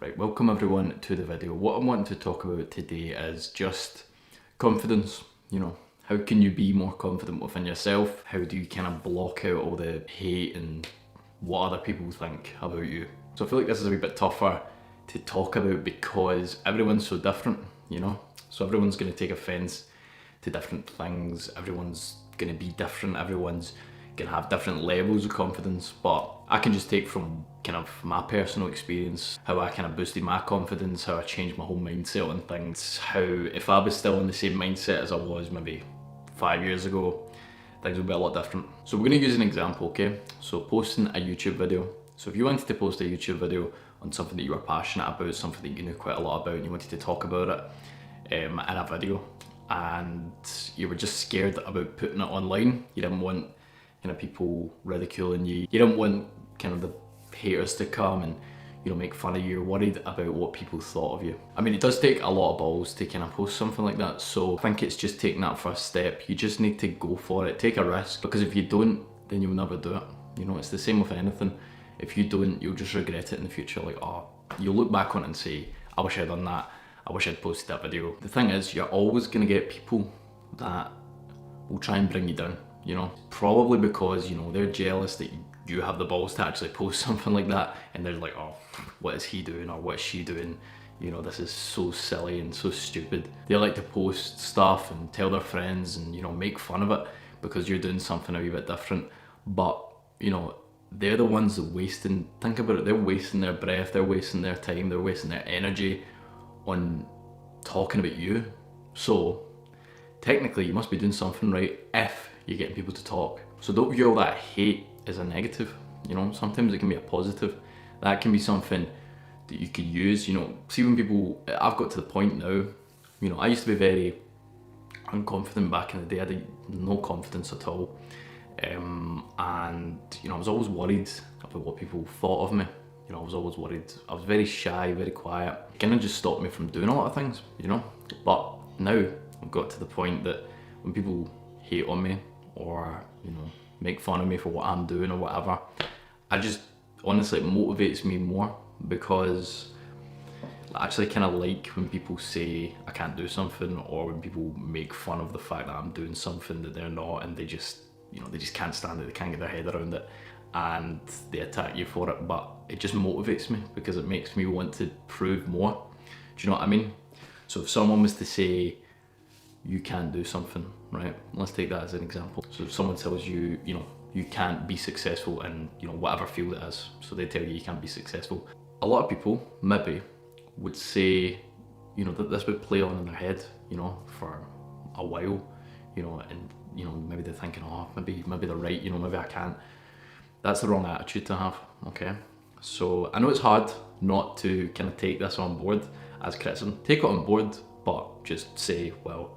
Right, welcome everyone to the video. What I'm wanting to talk about today is just confidence. How can you be more confident within yourself? How do you kind of block out all the hate and what other people think about you? So I feel like this is a wee bit tougher to talk about because everyone's so different. So everyone's going to take offense to different things. Everyone's going to be different. Everyone's going to have different levels of confidence, but I can just take from kind of my personal experience how I kind of boosted my confidence, how I changed my whole mindset on things, how if I was still in the same mindset as I was maybe 5 years ago, things would be a lot different. So we're going to use an example, okay? So posting a YouTube video. So if you wanted to post a YouTube video on something that you were passionate about, something that you knew quite a lot about, and you wanted to talk about it in a video, and you were just scared about putting it online, you didn't want people ridiculing you, you didn't want kind of the haters to come and make fun of you, you're worried about what people thought of you. I mean, it does take a lot of balls to kind of post something like that, so I think it's just taking that first step. You just need to go for it, take a risk, because if you don't, then you'll never do it. It's the same with anything. If you don't, you'll just regret it in the future. Like, you'll look back on it and say, I wish I'd done that, I wish I'd posted that video. The thing is, you're always going to get people that will try and bring you down, probably because they're jealous that you have the balls to actually post something like that, and they're like, oh, what is he doing, or what is she doing, this is so silly and so stupid. They like to post stuff and tell their friends and make fun of it because you're doing something a wee bit different, but they're the ones that think about it, they're wasting their breath, they're wasting their time, they're wasting their energy on talking about you. So technically you must be doing something right if you're getting people to talk. So don't view all that hate as a negative. Sometimes it can be a positive. That can be something that you could use. See, when people, I've got to the point now, I used to be very unconfident back in the day. I had no confidence at all, and I was always worried about what people thought of me. I was always worried. I was very shy, very quiet. It kind of just stopped me from doing a lot of things, but now I've got to the point that when people hate on me or make fun of me for what I'm doing or whatever, honestly, it motivates me more, because I actually kind of like when people say I can't do something, or when people make fun of the fact that I'm doing something that they're not, and they just can't stand it, they can't get their head around it, and they attack you for it. But it just motivates me because it makes me want to prove more. Do you know what I mean? So if someone was to say you can't do something, right? Let's take that as an example. So if someone tells you, you can't be successful in, whatever field it is, so they tell you can't be successful. A lot of people maybe would say, that this would play on in their head, for a while, and maybe they're thinking, oh, maybe they're right, maybe I can't. That's the wrong attitude to have, okay? So I know it's hard not to kind of take this on board as criticism. Take it on board, but just say, well,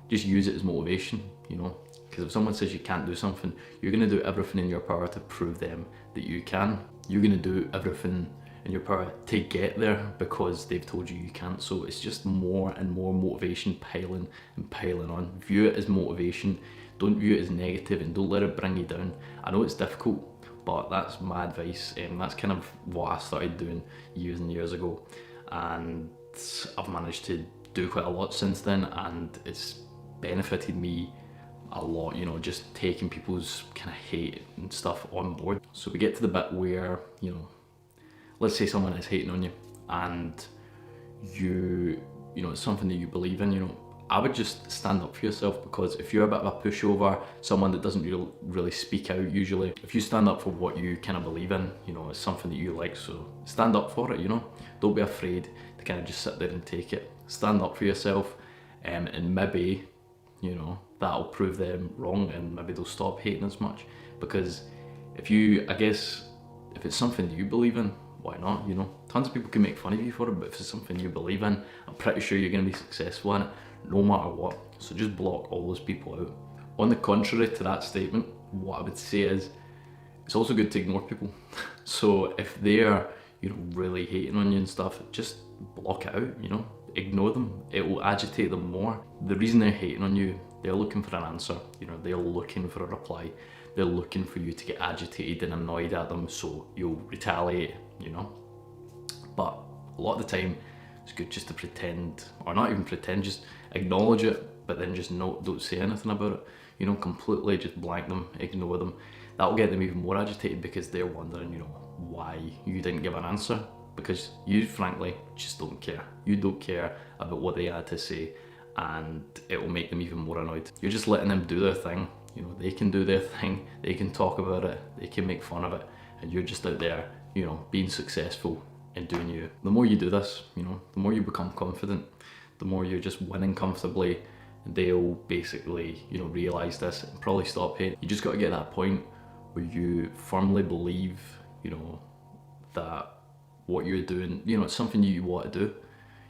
just use it as motivation, because if someone says you can't do something, you're going to do everything in your power to prove them that you can. You're going to do everything in your power to get there because they've told you you can't. So it's just more and more motivation piling and piling on. View it as motivation, don't view it as negative, and don't let it bring you down. I know it's difficult, but that's my advice, and that's kind of what I started doing years and years ago, and I've managed to do quite a lot since then, and it's benefited me a lot, just taking people's kind of hate and stuff on board. So we get to the bit where, let's say someone is hating on you, and it's something that you believe in, I would just stand up for yourself, because if you're a bit of a pushover, someone that doesn't really speak out usually, if you stand up for what you kind of believe in, it's something that you like, so stand up for it, Don't be afraid to kind of just sit there and take it. Stand up for yourself, and maybe, that'll prove them wrong, and maybe they'll stop hating as much. Because if it's something that you believe in, why not, Tons of people can make fun of you for it, but if it's something you believe in, I'm pretty sure you're going to be successful in it, no matter what. So just block all those people out. On the contrary to that statement, what I would say is, it's also good to ignore people. So if they're, really hating on you and stuff, just block it out, ignore them. It will agitate them more. The reason they're hating on you, they're looking for an answer, they're looking for a reply. They're looking for you to get agitated and annoyed at them, so you'll retaliate, But A lot of the time, it's good just to pretend, or not even pretend, just acknowledge it, but then just don't say anything about it. You know, completely just blank them, ignore them. That'll get them even more agitated because they're wondering, you know, why you didn't give an answer. Because you frankly just don't care. You don't care about what they had to say, and it will make them even more annoyed. You're just letting them do their thing. You know, they can do their thing, they can talk about it, they can make fun of it, and you're just out there, you know, being successful and doing you. The more you do this, you know, the more you become confident, the more you're just winning comfortably, and they'll basically, you know, realise this and probably stop hating. You just got to get to that point where you firmly believe, you know, that what you're doing, you know, it's something you want to do.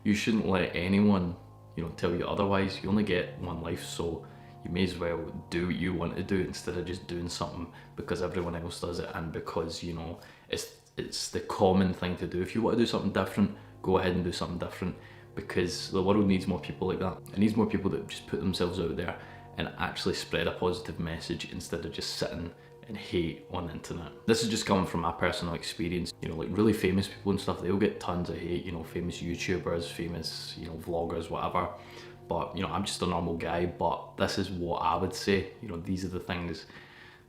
You shouldn't let anyone, you know, tell you otherwise. You only get one life, so you may as well do what you want to do instead of just doing something because everyone else does it and because, you know, it's the common thing to do. If you want to do something different, go ahead and do something different, because the world needs more people like that. It needs more people that just put themselves out there and actually spread a positive message instead of just sitting and hate on the internet. This is just coming from my personal experience. You know, like really famous people and stuff, they'll get tons of hate, you know, famous YouTubers, famous, you know, vloggers, whatever. But, you know, I'm just a normal guy, but this is what I would say. You know, these are the things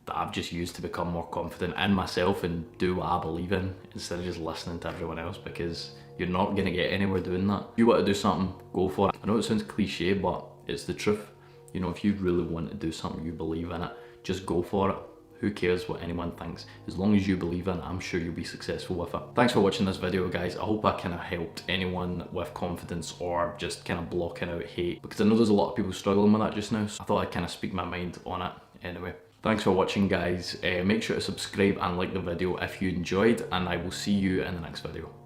that I've just used to become more confident in myself and do what I believe in instead of just listening to everyone else, because you're not gonna get anywhere doing that. If you want to do something, go for it. I know it sounds cliche, but it's the truth. You know, if you really want to do something, you believe in it, just go for it. Who cares what anyone thinks? As long as you believe in it, I'm sure you'll be successful with it. Thanks for watching this video, guys. I hope I kind of helped anyone with confidence or just kind of blocking out hate, because I know there's a lot of people struggling with that just now, so I thought I'd kind of speak my mind on it anyway. Thanks for watching, guys. Make sure to subscribe and like the video if you enjoyed, and I will see you in the next video.